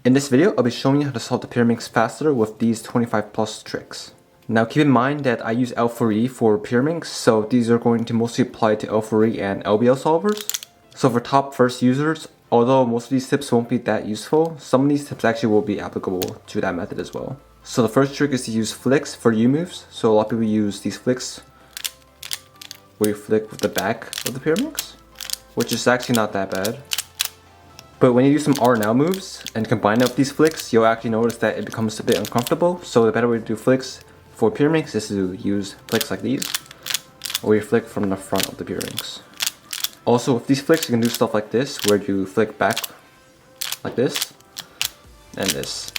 In this video, I'll be showing you how to solve the Pyraminx faster with these 25 plus tricks. Now keep in mind that I use L4E for Pyraminx, so these are going to mostly apply to L4E and LBL solvers. So for top first users, although most of these tips won't be that useful, some of these tips actually will be applicable to that method as well. So the first trick is to use flicks for U moves. So a lot of people use these flicks where you flick with the back of the Pyraminx, which is actually not that bad. But when you do some R and L moves and combine it with these flicks, you'll actually notice that it becomes a bit uncomfortable. So the better way to do flicks for Pyraminx is to use flicks like these, or you flick from the front of the Pyraminx. Also with these flicks, you can do stuff like this, where you flick back like this, and this.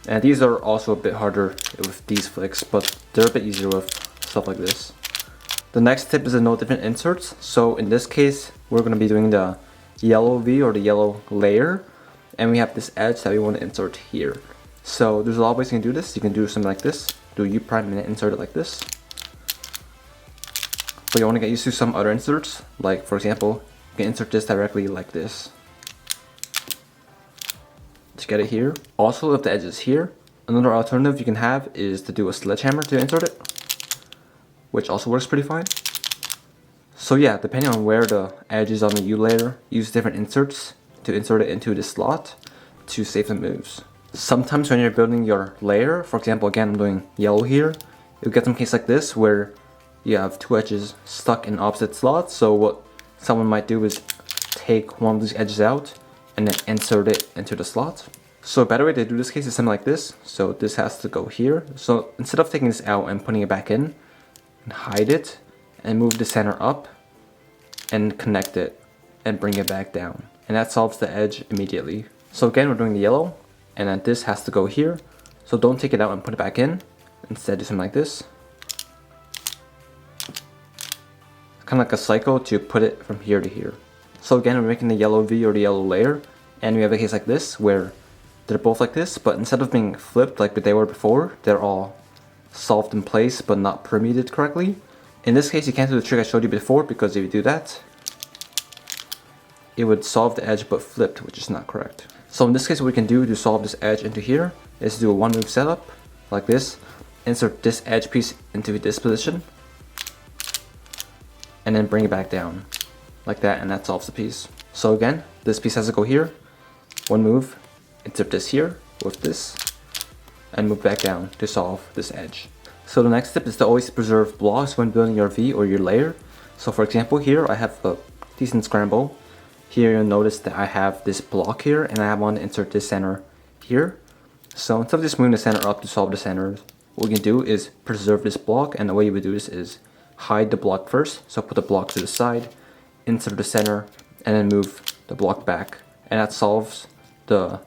And these are also a bit harder with these flicks, but they're a bit easier with stuff like this. The next tip is to know different inserts. So in this case, we're going to be doing the yellow V or the yellow layer, and we have this edge that we want to insert here. So there's a lot of ways you can do this. You can do something like this, do U prime and then insert it like this. But you want to get used to some other inserts, like for example, you can insert this directly like this to get it here. Also, if the edge is here, another alternative you can have is to do a sledgehammer to insert it, which also works pretty fine. So yeah, depending on where the edge is on the U layer, use different inserts to insert it into the slot to save the moves. Sometimes when you're building your layer, for example, again I'm doing yellow here, you'll get some case like this where you have two edges stuck in opposite slots. So what someone might do is take one of these edges out and then insert it into the slot. So a better way to do this case is something like this. So this has to go here. So instead of taking this out and putting it back in, hide it and move the center up and connect it and bring it back down, and that solves the edge immediately. So again, we're doing the yellow, and then this has to go here, so don't take it out and put it back in. Instead do something like this, kind of like a cycle to put it from here to here. So again, we're making the yellow V or the yellow layer, and we have a case like this where they're both like this, but instead of being flipped like they were before, they're all solved in place but not permuted correctly. In this case, you can't do the trick I showed you before, because if you do that, it would solve the edge but flipped, which is not correct. So in this case, what we can do to solve this edge into here is do a one move setup like this, insert this edge piece into this position, and then bring it back down like that, and that solves the piece. So again, this piece has to go here, one move, insert this here with this, and move back down to solve this edge. So the next tip is to always preserve blocks when building your V or your layer. So for example, here I have a decent scramble. Here you'll notice that I have this block here, and I want to insert this center here. So instead of just moving the center up to solve the center, what we can do is preserve this block, and the way you would do this is hide the block first. So put the block to the side, insert the center, and then move the block back, and that solves the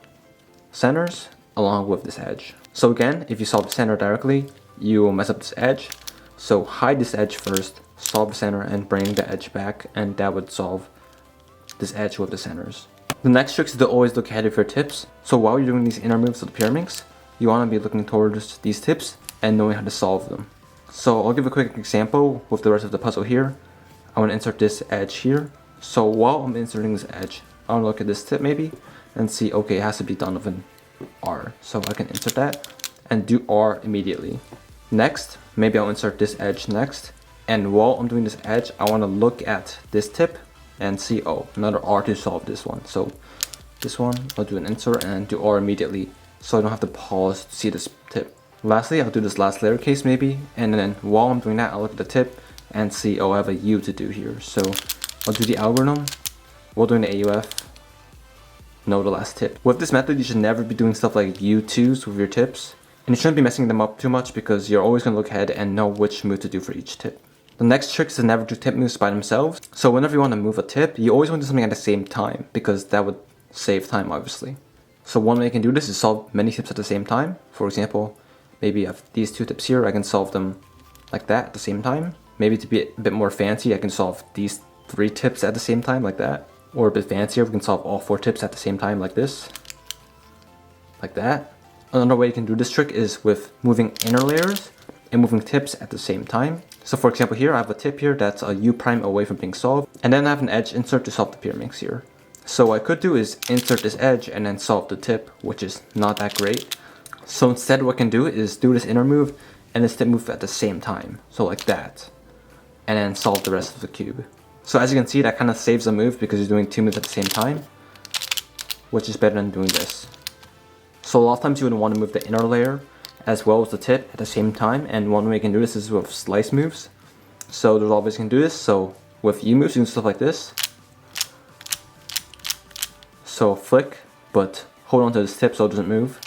centers along with this edge. So again, if you solve the center directly, you will mess up this edge. So hide this edge first, solve the center, and bring the edge back, and that would solve this edge with the centers. The next trick is to always look ahead of your tips. So while you're doing these inner moves of the Pyraminx, you want to be looking towards these tips and knowing how to solve them. So I'll give a quick example with the rest of the puzzle here. I want to insert this edge here. So while I'm inserting this edge, I want to look at this tip maybe and see, okay, it has to be done with an R. So I can insert that and do R immediately. Next, maybe I'll insert this edge next, and while I'm doing this edge, I want to look at this tip and see, oh, another R to solve this one. So this one, I'll do an insert and do R immediately, so I don't have to pause to see this tip. Lastly, I'll do this last layer case maybe, and then while I'm doing that, I'll look at the tip and see, oh, I have a U to do here. So I'll do the algorithm while doing the AUF, know the last tip. With this method, you should never be doing stuff like U2s with your tips. And you shouldn't be messing them up too much, because you're always going to look ahead and know which move to do for each tip. The next trick is to never do tip moves by themselves. So whenever you want to move a tip, you always want to do something at the same time, because that would save time obviously. So one way you can do this is solve many tips at the same time. For example, maybe I have these two tips here, I can solve them like that at the same time. Maybe to be a bit more fancy, I can solve these 3 tips at the same time like that. Or a bit fancier, we can solve all 4 tips at the same time like this. Like that. Another way you can do this trick is with moving inner layers and moving tips at the same time. So for example, here I have a tip here that's a U prime away from being solved, and then I have an edge insert to solve the Pyraminx here. So what I could do is insert this edge and then solve the tip, which is not that great. So instead what I can do is do this inner move and this tip move at the same time. So like that. And then solve the rest of the cube. So as you can see, that kind of saves a move because you're doing 2 moves at the same time, which is better than doing this. So a lot of times you would want to move the inner layer as well as the tip at the same time, and one way you can do this is with slice moves. So there's always you can do this. So with U moves you can do stuff like this. So flick, but hold on to this tip so it doesn't move.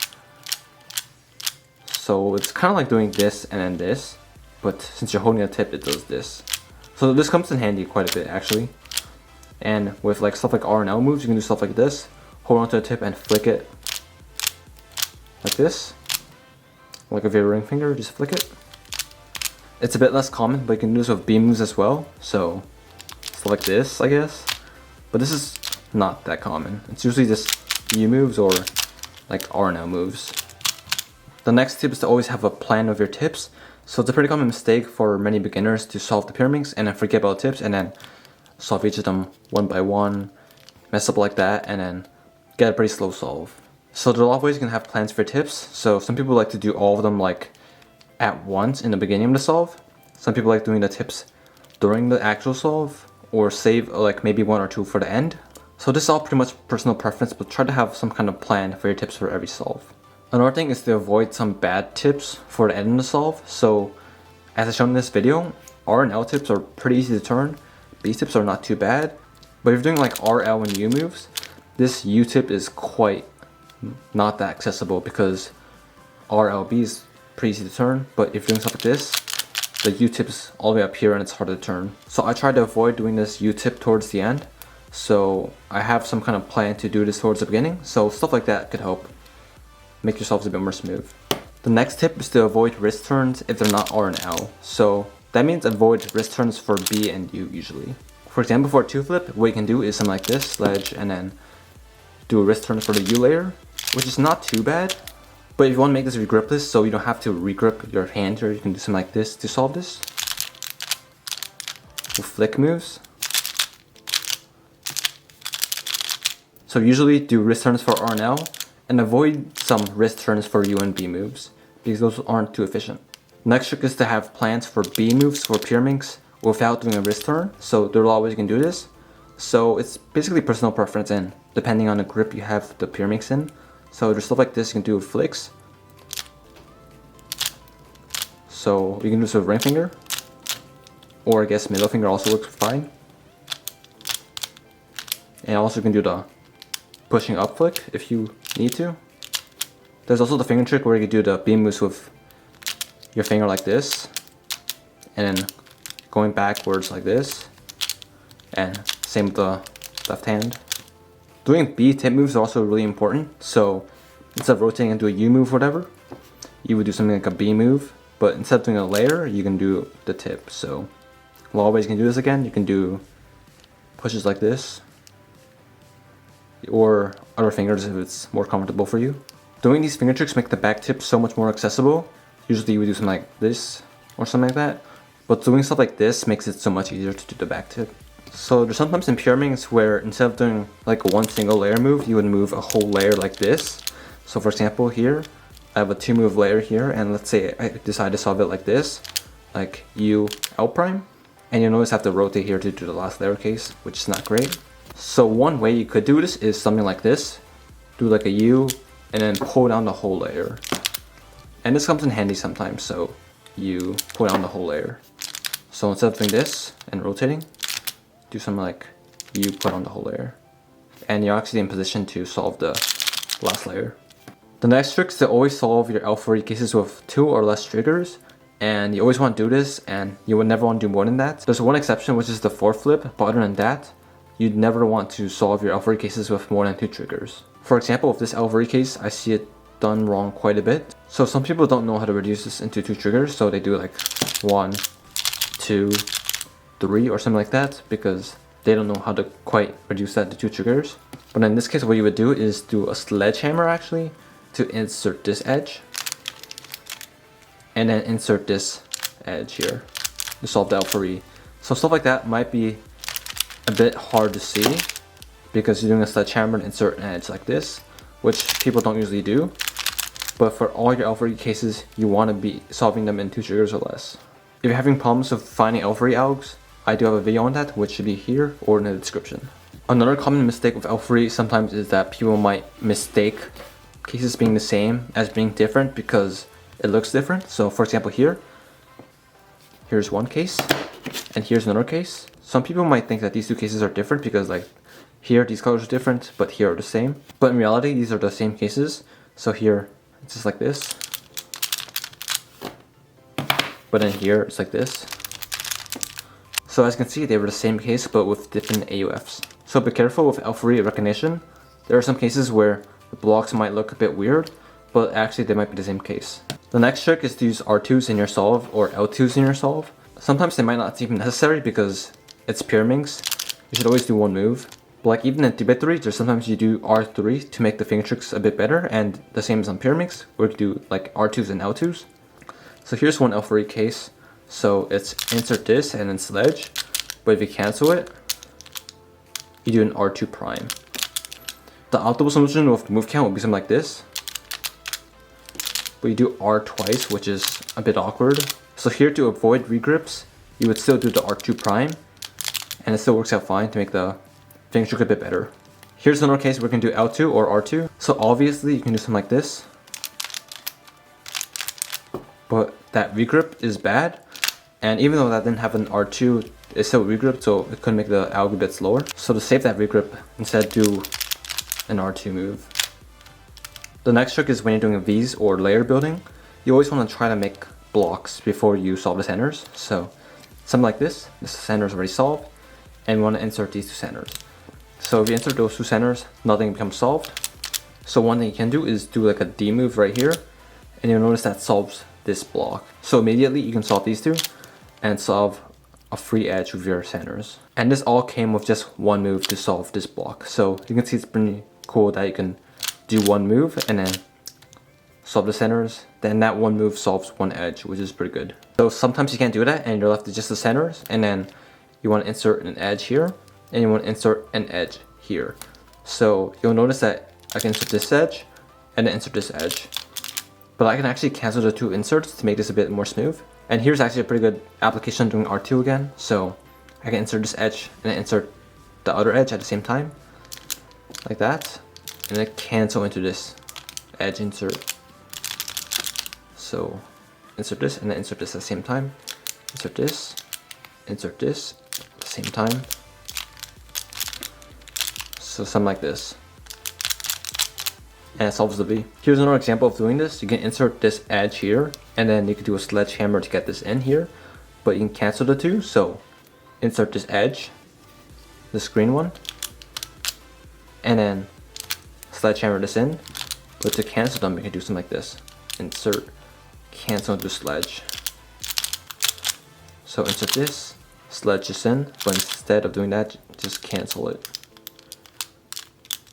So it's kind of like doing this and then this, but since you're holding a tip it does this. So this comes in handy quite a bit actually. And with like stuff like R and L moves you can do stuff like this. Hold on to the tip and flick it like this. Like if your ring finger, just flick it. It's a bit less common, but you can do this with B moves as well. So stuff like this, I guess. But this is not that common. It's usually just U moves or like R and L moves. The next tip is to always have a plan of your tips. So it's a pretty common mistake for many beginners to solve the Pyraminx and then forget about tips and then solve each of them one by one, mess up like that, and then get a pretty slow solve. So there are a lot of ways you can have plans for tips. So some people like to do all of them like at once in the beginning of the solve. Some people like doing the tips during the actual solve or save like maybe 1 or 2 for the end. So this is all pretty much personal preference, but try to have some kind of plan for your tips for every solve. Another thing is to avoid some bad tips for the end of the solve. So as I shown in this video, R and L tips are pretty easy to turn. B tips are not too bad. But if you're doing like R, L, and U moves, this U tip is quite not that accessible because RLB is pretty easy to turn, but if you're doing stuff like this, the U tip is all the way up here and it's hard to turn. So I try to avoid doing this U tip towards the end. So I have some kind of plan to do this towards the beginning. So stuff like that could help make yourselves a bit more smooth. The next tip is to avoid wrist turns if they're not R and L. So that means avoid wrist turns for B and U usually. For example, for a 2 flip, what you can do is something like this, ledge, and then do a wrist turn for the U layer, which is not too bad. But if you want to make this regripless so you don't have to regrip your hand here, you can do something like this to solve this. With flick moves. So usually do wrist turns for R and L and avoid some wrist turns for U and B moves because those aren't too efficient. Next trick is to have plans for B moves for Pyraminx without doing a wrist turn. So there are a lot of ways you can do this. So it's basically personal preference and depending on the grip you have the Pyraminx in. So there's stuff like this you can do with flicks. So you can do this with ring finger, or I guess middle finger also works fine. And also you can do the pushing up flick if you need to. There's also the finger trick where you can do the B moves with your finger like this, and then going backwards like this, and same with the left hand. Doing B tip moves are also really important. So instead of rotating into a U move or whatever, you would do something like a B move, but instead of doing a layer, you can do the tip. So a lot of ways you can do this again. You can do pushes like this, or other fingers if it's more comfortable for you. Doing these finger tricks make the back tip so much more accessible. Usually you would do something like this or something like that, but doing stuff like this makes it so much easier to do the back tip. So there's sometimes in Pyraminx where instead of doing like one single layer move, you would move a whole layer like this. So for example here, I have a 2 move layer here, and let's say I decide to solve it like this, like U L prime, and you notice I have to rotate here to do the last layer case, which is not great. So one way you could do this is something like this, do like a U, and then pull down the whole layer. And this comes in handy sometimes, so you pull down the whole layer. So instead of doing this and rotating, do something like you put on the whole layer. And you're actually in position to solve the last layer. The next trick is to always solve your L4E cases with 2 or less triggers. And you always want to do this, and you would never want to do more than that. There's one exception, which is the 4 flip, but other than that, you'd never want to solve your L4E cases with more than 2 triggers. For example, with this L4E case, I see it done wrong quite a bit. So some people don't know how to reduce this into 2 triggers, so they do like 1, 2, 3 or something like that, because they don't know how to quite reduce that to 2 triggers. But in this case, what you would do is do a sledgehammer actually to insert this edge, and then insert this edge here to solve the L4E. So stuff like that might be a bit hard to see because you're doing a sledgehammer and insert an edge like this, which people don't usually do. But for all your L4E cases, you want to be solving them in 2 triggers or less. If you're having problems with finding L4E algs, I do have a video on that, which should be here or in the description. Another common mistake with L4E sometimes is that people might mistake cases being the same as being different because it looks different. So for example here's one case, and here's another case. Some people might think that these 2 cases are different because like here these colors are different, but here are the same. But in reality, these are the same cases. So here it's just like this, but in here it's like this. So as you can see, they were the same case but with different AUFs. So be careful with L4E recognition. There are some cases where the blocks might look a bit weird, but actually they might be the same case. The next trick is to use R2s in your solve or L2s in your solve. Sometimes they might not seem necessary because it's Pyraminx. You should always do one move. But like even in 3x3, there's sometimes you do R3 to make the finger tricks a bit better, and the same as on Pyraminx, where you do like R2s and L2s. So here's one L4E case. So it's insert this and then sledge, but if you cancel it, you do an R2 prime. The optimal solution with move count would be something like this, but you do R twice, which is a bit awkward. So here, to avoid regrips, you would still do the R2 prime, and it still works out fine to make the finger trick a bit better. Here's another case where we can do L2 or R2. So obviously you can do something like this, but that regrip is bad, and even though that didn't have an R2, it's still regripped, so it could make the alg a bit slower. So to save that regrip, instead do an R2 move. The next trick is when you're doing a Vs or layer building, you always want to try to make blocks before you solve the centers. So something like this center is already solved, and we want to insert these 2 centers. So if you insert those 2 centers, nothing becomes solved. So one thing you can do is do like a D move right here, and you'll notice that solves this block. So immediately you can solve these 2 and solve a free edge with your centers. And this all came with just one move to solve this block. So you can see it's pretty cool that you can do one move and then solve the centers. Then that one move solves one edge, which is pretty good. So sometimes you can't do that and you're left with just the centers, and then you want to insert an edge here and you want to insert an edge here. So you'll notice that I can insert this edge and then insert this edge, but I can actually cancel the 2 inserts to make this a bit more smooth. And here's actually a pretty good application doing R2 again. So I can insert this edge and then insert the other edge at the same time, like that, and then cancel into this edge insert. So insert this and then insert this at the same time, insert this at the same time. So something like this, and it solves the V. Here's another example of doing this. You can insert this edge here, and then you can do a sledgehammer to get this in here, but you can cancel the 2. So insert this edge, this green one, and then sledgehammer this in. But to cancel them, you can do something like this. Insert, cancel into sledge. So insert this, sledge this in, but instead of doing that, just cancel it.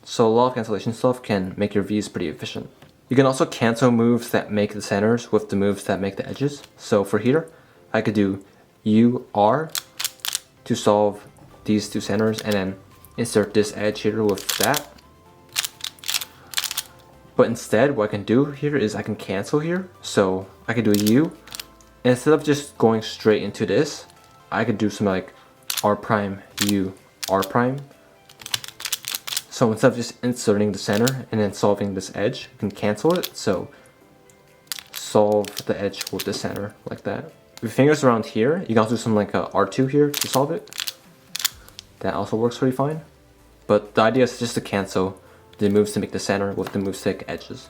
So a lot of cancellation stuff can make your Vs pretty efficient. You can also cancel moves that make the centers with the moves that make the edges. So for here, I could do UR to solve these 2 centers and then insert this edge here with that. But instead, what I can do here is I can cancel here. So I could do a U, and instead of just going straight into this, I could do something like R prime U R prime. So instead of just inserting the center and then solving this edge, you can cancel it. So solve the edge with the center like that. With your fingers around here, you can also do something like a R2 here to solve it. That also works pretty fine. But the idea is just to cancel the moves to make the center with the moves to make edges.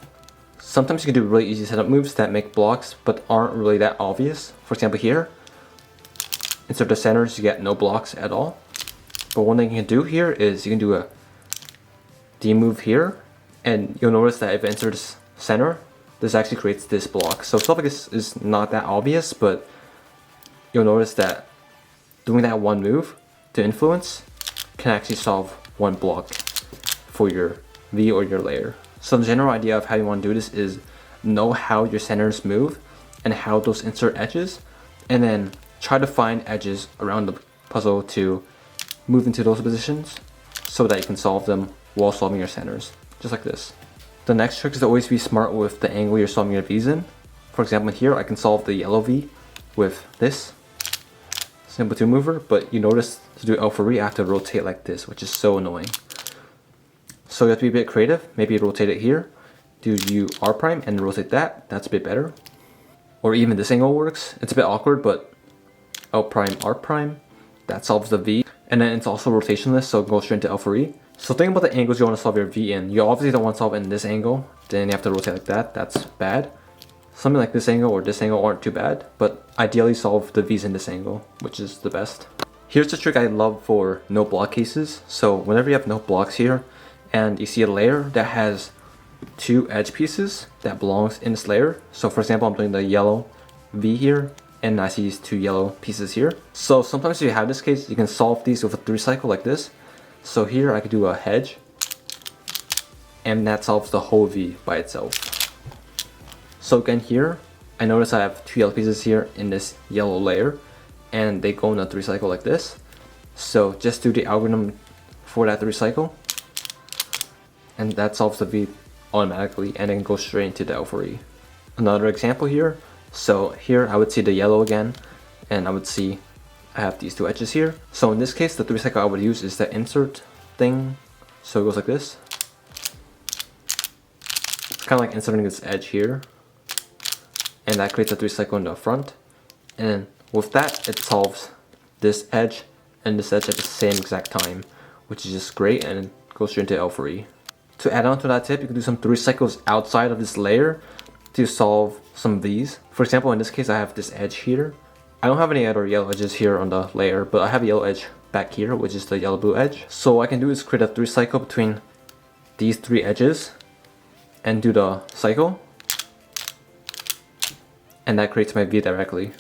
Sometimes you can do really easy setup moves that make blocks but aren't really that obvious. For example here, insert the centers, you get no blocks at all. But one thing you can do here is you can do a D move here, and you'll notice that if I insert this center, this actually creates this block. So stuff like this is not that obvious, but you'll notice that doing that one move to influence can actually solve one block for your V or your layer. So the general idea of how you want to do this is know how your centers move and how those insert edges, and then try to find edges around the puzzle to move into those positions. so that you can solve them while solving your centers, just like this. The next trick is to always be smart with the angle you're solving your V's in. For example, here I can solve the yellow V with this simple 2 mover, but you notice to do L4E I have to rotate like this, which is so annoying. So you have to be a bit creative, maybe rotate it here, do U R prime and rotate that, that's a bit better. Or even this angle works, it's a bit awkward, but L prime R prime, that solves the V. And then it's also rotationless, so it goes straight into L4E. So think about the angles you want to solve your V in. You obviously don't want to solve it in this angle, then you have to rotate like that, that's bad. Something like this angle or this angle aren't too bad, but ideally solve the V's in this angle, which is the best. Here's the trick I love for no block cases. So whenever you have no blocks here, and you see a layer that has 2 edge pieces that belongs in this layer. So for example, I'm doing the yellow V here, and I see these 2 yellow pieces here. So sometimes if you have this case, you can solve these with a 3 cycle like this. So here I could do a hedge, and that solves the whole V by itself. So again here, I notice I have 2 yellow pieces here in this yellow layer, and they go in a 3 cycle like this. So just do the algorithm for that 3 cycle, and that solves the V automatically, and then go straight into the L4E. Another example here, so here I would see the yellow again, and I would see I have these 2 edges here. So in this case, the 3 cycle I would use is the insert thing, so it goes like this. It's kind of like inserting this edge here, and that creates a 3 cycle in the front, and with that it solves this edge and this edge at the same exact time, which is just great, and it goes straight into L4E. To add on to that tip, you can do some 3 cycles outside of this layer to solve some V's. For example, in this case I have this edge here. I don't have any other yellow edges here on the layer, but I have a yellow edge back here, which is the yellow blue edge. So what I can do is create a 3 cycle between these 3 edges and do the cycle, and that creates my V directly.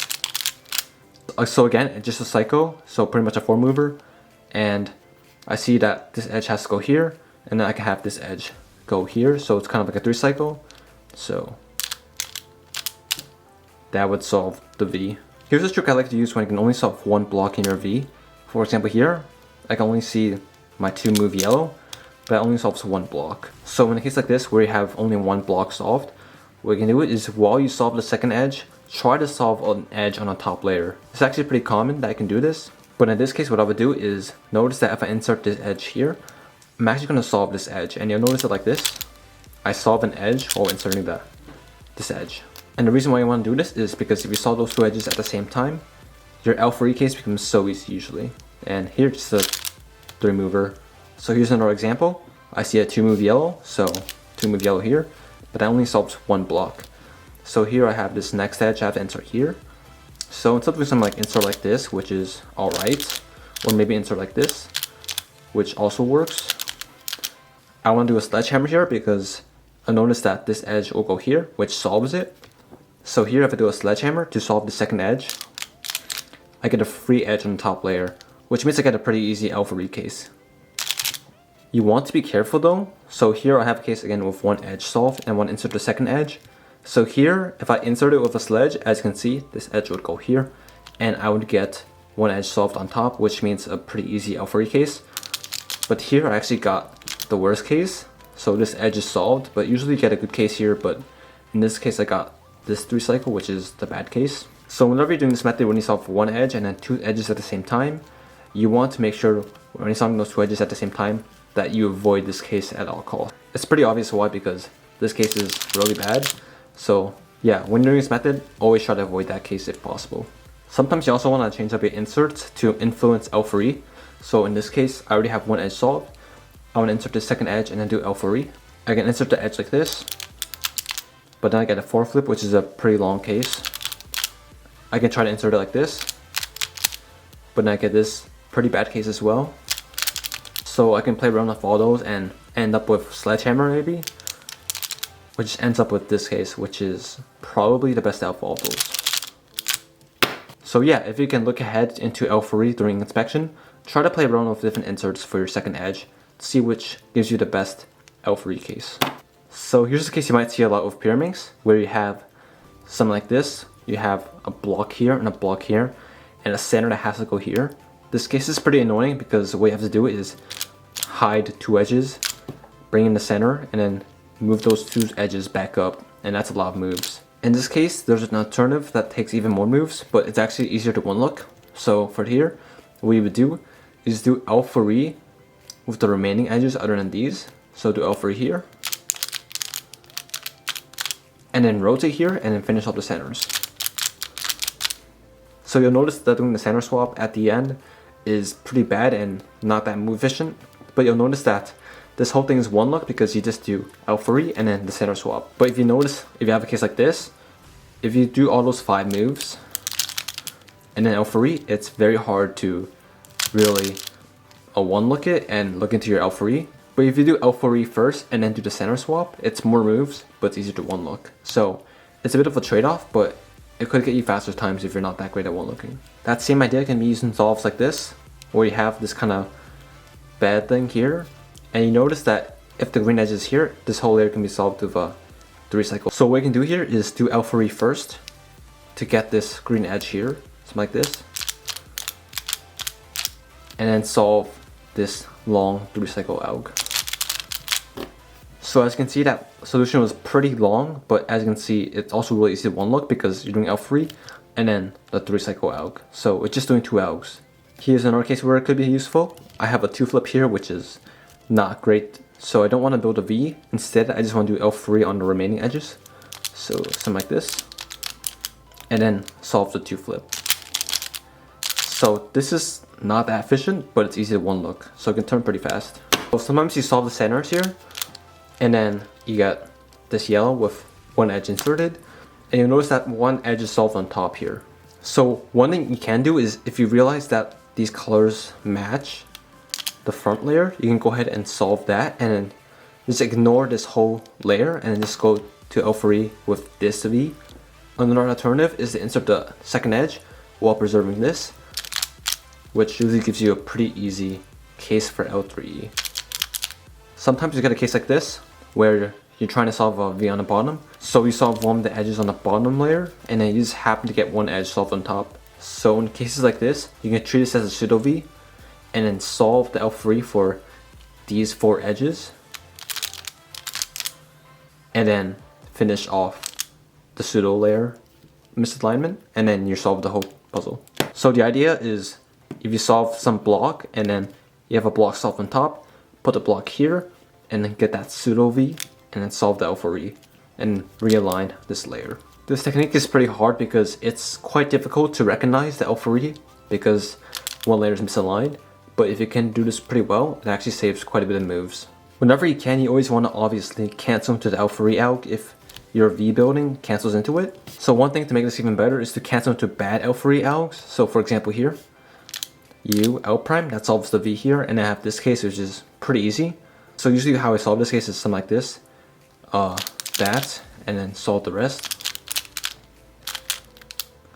So again, it's just a cycle, so pretty much a 4 mover, and I see that this edge has to go here, and then I can have this edge go here, so it's kind of like a 3 cycle. So that would solve the V. Here's a trick I like to use when I can only solve 1 block in your V. For example here, I can only see my 2 move yellow, but it only solves 1 block. So in a case like this where you have only 1 block solved, what you can do is while you solve the second edge, try to solve an edge on a top layer. It's actually pretty common that I can do this, but in this case what I would do is notice that if I insert this edge here, I'm actually going to solve this edge, and you'll notice it like this. I solve an edge while inserting this edge. And the reason why you want to do this is because if you solve those 2 edges at the same time, your L4E case becomes so easy usually. And here's a 3 mover. So here's another example. I see a 2 move yellow, so 2 move yellow here, but that only solves 1 block. So here I have this next edge I have to insert here. So instead of doing something like insert like this, which is alright, or maybe insert like this, which also works, I want to do a sledgehammer here because I notice that this edge will go here, which solves it. So here if I do a sledgehammer to solve the second edge, I get a free edge on the top layer, which means I get a pretty easy L4E case. You want to be careful though. So here I have a case again with 1 edge solved and 1 insert the second edge. So here, if I insert it with a sledge, as you can see, this edge would go here, and I would get 1 edge solved on top, which means a pretty easy L4E case. But here I actually got the worst case, so this edge is solved, but usually you get a good case here, but in this case I got this 3 cycle, which is the bad case. So whenever you're doing this method, when you solve 1 edge and then 2 edges at the same time, you want to make sure when you're solving those 2 edges at the same time that you avoid this case at all costs. It's pretty obvious why, because this case is really bad. So yeah, when you're doing this method, always try to avoid that case if possible. Sometimes you also want to change up your inserts to influence L4E. So in this case, I already have 1 edge solved. I want to insert the second edge and then do L4E. I can insert the edge like this, but then I get a 4 flip, which is a pretty long case. I can try to insert it like this, but then I get this pretty bad case as well. So I can play around with all those and end up with sledgehammer maybe, which ends up with this case, which is probably the best out of all those. So yeah, if you can look ahead into L4E during inspection, try to play around with different inserts for your second edge to see which gives you the best L4E case. So here's a case you might see a lot with Pyraminx, where you have something like this. You have a block here and a block here, and a center that has to go here. This case is pretty annoying because what you have to do is hide two edges, bring in the center, and then move those two edges back up, and that's a lot of moves. In this case, there's an alternative that takes even more moves, but it's actually easier to one look. So for here, what you would do is do L4E with the remaining edges other than these. So do L4E here, and then rotate here, and then finish off the centers. So you'll notice that doing the center swap at the end is pretty bad and not that move efficient, but you'll notice that this whole thing is one look because you just do L4E and then the center swap. But if you notice, if you have a case like this, if you do all those 5 moves and then L4E, it's very hard to really one look it and look into your L4E. But if you do L4E first and then do the center swap, it's more moves, but it's easier to one look. So it's a bit of a trade-off, but it could get you faster times if you're not that great at one looking. That same idea can be used in solves like this, where you have this kind of bad thing here. And you notice that if the green edge is here, this whole layer can be solved with the recycle. So what you can do here is do L4E first to get this green edge here, something like this. And then solve this long recycle alg. So as you can see, that solution was pretty long, but as you can see, it's also really easy to one look because you're doing L3 and then the 3-cycle alg. So it's just doing 2 algs. Here's another case where it could be useful. I have a 2-flip here, which is not great. So I don't want to build a V. Instead, I just want to do L3 on the remaining edges. So something like this. And then solve the 2-flip. So this is not that efficient, but it's easy to one look. So it can turn pretty fast. So sometimes you solve the centers here, and then you get this yellow with one edge inserted, and you'll notice that one edge is solved on top here. So one thing you can do is, if you realize that these colors match the front layer, you can go ahead and solve that, and then just ignore this whole layer and then just go to L4E with this V. Another alternative is to insert the second edge while preserving this, which usually gives you a pretty easy case for L3E. Sometimes you get a case like this, where you're trying to solve a V on the bottom. So you solve one of the edges on the bottom layer, and then you just happen to get one edge solved on top. So in cases like this, you can treat this as a pseudo-V, and then solve the L3 for these 4 edges, and then finish off the pseudo layer misalignment, and then you solve the whole puzzle. So the idea is, if you solve some block, and then you have a block solved on top, put the block here, and then get that pseudo-V, and then solve the L4E, and realign this layer. This technique is pretty hard because it's quite difficult to recognize the L4E because one layer is misaligned, but if you can do this pretty well, it actually saves quite a bit of moves. Whenever you can, you always want to obviously cancel into the L4E alg if your V building cancels into it. So one thing to make this even better is to cancel into bad L4E algs. So for example here, U L prime, that solves the V here, and I have this case which is pretty easy. So usually how I solve this case is something like this, that, and then solve the rest.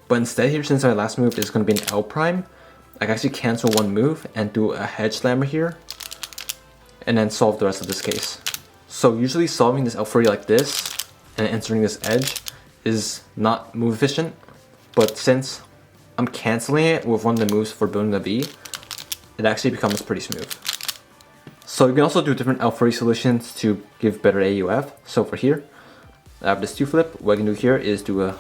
But instead here, since my last move is going to be an L prime, I can actually cancel one move and do a hedge slammer here, and then solve the rest of this case. So usually solving this L4E like this, and inserting this edge is not move efficient, but since I'm canceling it with one of the moves for building the V, it actually becomes pretty smooth. So you can also do different L4E solutions to give better AUF. So for here, I have this 2-flip. What I can do here is do a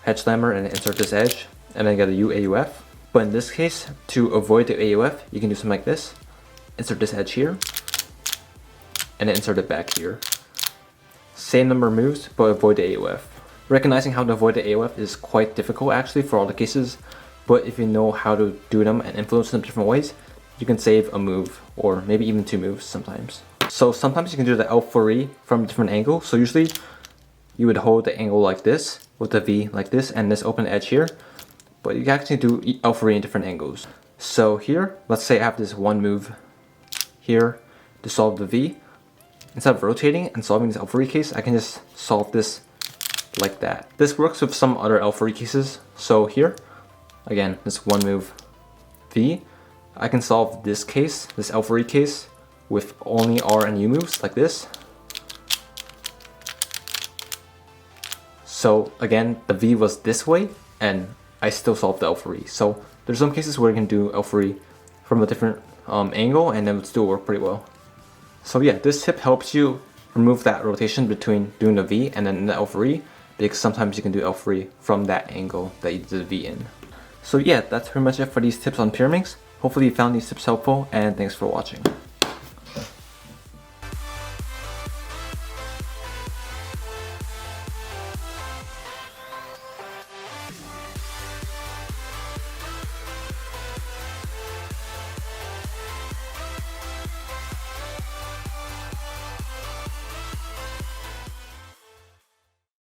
hedge slammer and insert this edge, and then get a U AUF. But in this case, to avoid the AUF, you can do something like this. Insert this edge here, and then insert it back here. Same number of moves, but avoid the AUF. Recognizing how to avoid the AUF is quite difficult actually for all the cases, but if you know how to do them and influence them different ways, you can save a move, or maybe even 2 moves sometimes. So sometimes you can do the L4E from a different angle. So usually you would hold the angle like this, with the V like this, and this open edge here. But you can actually do L4E in different angles. So here, let's say I have this one move here to solve the V. Instead of rotating and solving this L4E case, I can just solve this like that. This works with some other L4E cases. So here, again, this one move V, I can solve this case, this L4E case, with only R and U moves like this. So again, the V was this way, and I still solved the L4E. So there's some cases where you can do L4E from a different angle, and it would still work pretty well. So yeah, this tip helps you remove that rotation between doing the V and then the L4E, because sometimes you can do L4E from that angle that you did the V in. So yeah, that's pretty much it for these tips on Pyraminx. Hopefully you found these tips helpful, and thanks for watching.